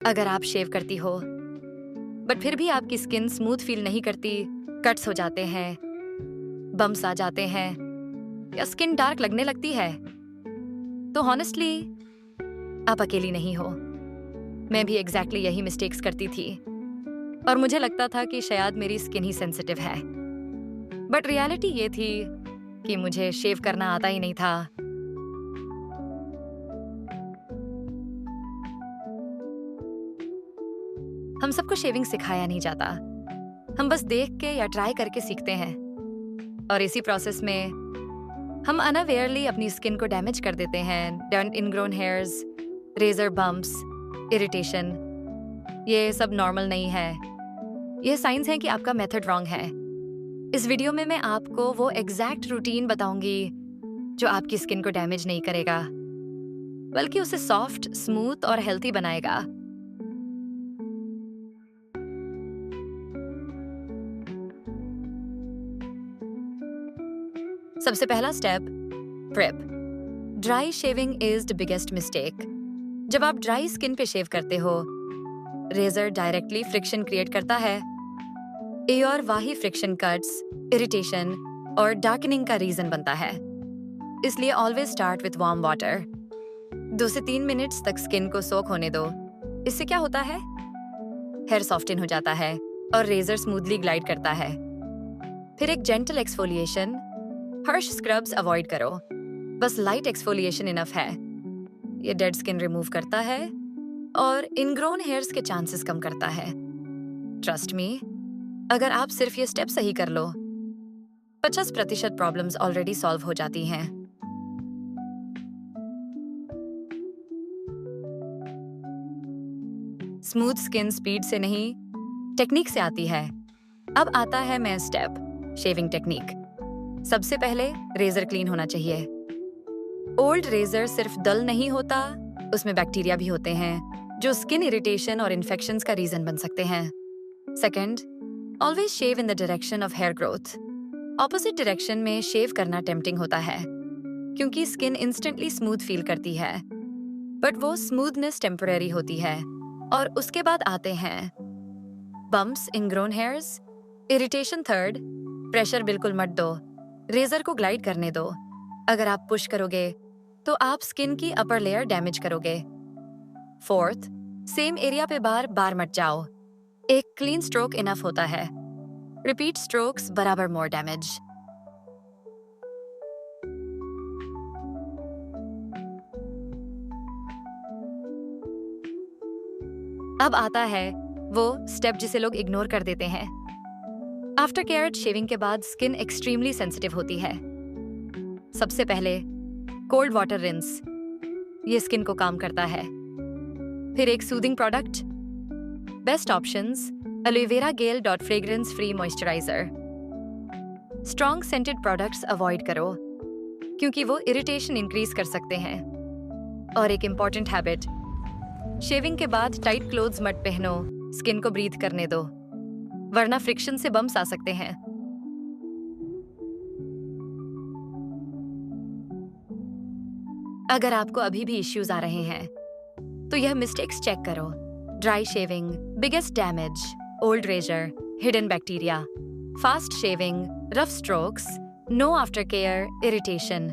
अगर आप शेव करती हो बट फिर भी आपकी स्किन स्मूथ फील नहीं करती, कट्स हो जाते हैं, बम्स आ जाते हैं या स्किन डार्क लगने लगती है, तो हॉनेस्टली आप अकेली नहीं हो। मैं भी एग्जैक्टली यही मिस्टेक्स करती थी और मुझे लगता था कि शायद मेरी स्किन ही सेंसिटिव है। बट रियलिटी ये थी कि मुझे शेव करना आता ही नहीं था। हम सबको शेविंग सिखाया नहीं जाता, हम बस देख के या ट्राई करके सीखते हैं और इसी प्रोसेस में हम अनअवेयरली अपनी स्किन को डैमेज कर देते हैं। डर्न ingrown hairs, razor bumps, irritation, ये सब नॉर्मल नहीं है। ये साइंस हैं कि आपका मेथड रॉन्ग है। इस वीडियो में मैं आपको वो एग्जैक्ट रूटीन बताऊंगी जो आपकी स्किन को डैमेज नहीं करेगा बल्कि उसे सॉफ्ट, स्मूथ और हेल्थी बनाएगा। सबसे पहला step, prep. Dry shaving is the biggest mistake. जब आप ड्राई स्किन पे शेव करते हो, रेजर डायरेक्टली फ्रिक्शन क्रिएट करता है। ये और वही फ्रिक्शन कट्स, इरिटेशन और डार्कनिंग का रीजन बनता है। इसलिए always start with warm water. 2 से 3 मिनट्स तक स्किन को सोक होने दो। इससे क्या होता है? हेयर सॉफ्टन हो जाता है और रेजर स्मूथली ग्लाइड करता है। फिर एक gentle exfoliation, Harsh scrubs avoid करो, बस लाइट एक्सफोलिएशन इनफ है। ये डेड स्किन रिमूव करता है और इनग्रोन हेयर्स के चांसेस कम करता है। ट्रस्ट मी, अगर आप सिर्फ ये स्टेप सही कर लो, 50% प्रॉब्लम्स ऑलरेडी सॉल्व हो जाती हैं। स्मूथ स्किन स्पीड से नहीं, टेक्निक से आती है। अब आता है मेन स्टेप, शेविंग टेक्निक। सबसे पहले रेजर क्लीन होना चाहिए। ओल्ड रेजर सिर्फ डल नहीं होता, उसमें बैक्टीरिया भी होते हैं जो स्किन इरिटेशन और इन्फेक्शंस का रीजन बन सकते हैं। Second, always shave in the direction of hair growth. Opposite direction में शेव करना टेम्पटिंग होता है क्योंकि स्किन इंस्टेंटली स्मूथ फील करती है, बट वो स्मूथनेस टेम्पररी होती है और उसके बाद आते हैं bumps, ingrown hairs, irritation third. Pressure बिल्कुल मत दो, रेजर को ग्लाइड करने दो। अगर आप पुश करोगे तो आप स्किन की अपर लेयर डैमेज करोगे। फोर्थ, सेम एरिया पे बार बार मत जाओ। एक क्लीन स्ट्रोक इनफ होता है। रिपीट स्ट्रोक्स बराबर मोर डैमेज। अब आता है वो स्टेप जिसे लोग इग्नोर कर देते हैं। आफ्टर केयर शेविंग के बाद स्किन एक्सट्रीमली सेंसिटिव होती है। सबसे पहले कोल्ड वाटर रिंस, ये स्किन को काम करता है। फिर एक soothing product. Best options, aloe vera gel dot fragrance free moisturizer. Strong scented products avoid करो क्योंकि वो इरिटेशन इंक्रीज कर सकते हैं। और एक इंपॉर्टेंट हैबिट, शेविंग के बाद टाइट क्लोथ्स मत पहनो, स्किन को ब्रीथ करने दो, वरना फ्रिक्शन से बम्स आ सकते हैं। अगर आपको अभी भी इश्यूज आ रहे हैं तो यह मिस्टेक्स चेक करो। Dry shaving, biggest damage, old razor, hidden bacteria, fast shaving, rough strokes, no after care, irritation,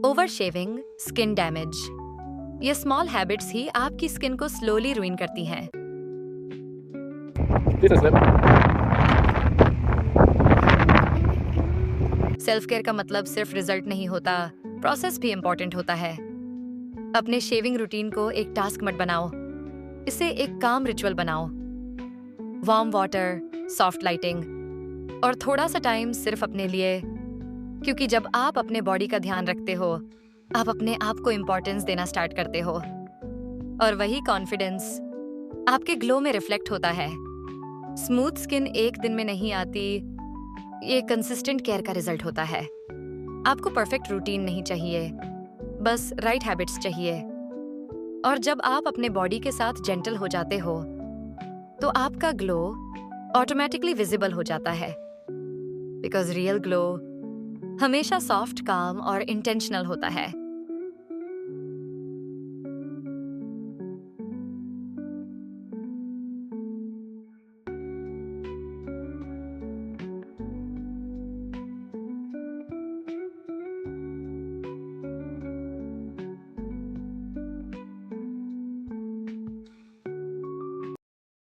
over shaving, skin damage. ये स्मॉल हैबिट्स ही आपकी स्किन को स्लोली रुइन करती हैं। सेल्फ केयर का मतलब सिर्फ रिजल्ट नहीं होता, प्रोसेस भी इंपॉर्टेंट होता है। अपने शेविंग रूटीन को एक टास्क मत बनाओ, इसे एक काम रिचुअल बनाओ। वार्म वाटर, सॉफ्ट लाइटिंग और थोड़ा सा टाइम सिर्फ अपने लिए, क्योंकि जब आप अपने बॉडी का ध्यान रखते हो, आप अपने आप को इंपॉर्टेंस देना स्टार्ट करते हो और वही कॉन्फिडेंस आपके ग्लो में रिफ्लेक्ट होता है। स्मूथ स्किन एक दिन में नहीं आती, ये कंसिस्टेंट केयर का रिजल्ट होता है। आपको परफेक्ट रूटीन नहीं चाहिए, बस राइट हैबिट्स चाहिए। और जब आप अपने बॉडी के साथ जेंटल हो जाते हो तो आपका ग्लो ऑटोमेटिकली विजिबल हो जाता है, बिकॉज रियल ग्लो हमेशा सॉफ्ट, काम और इंटेंशनल होता है।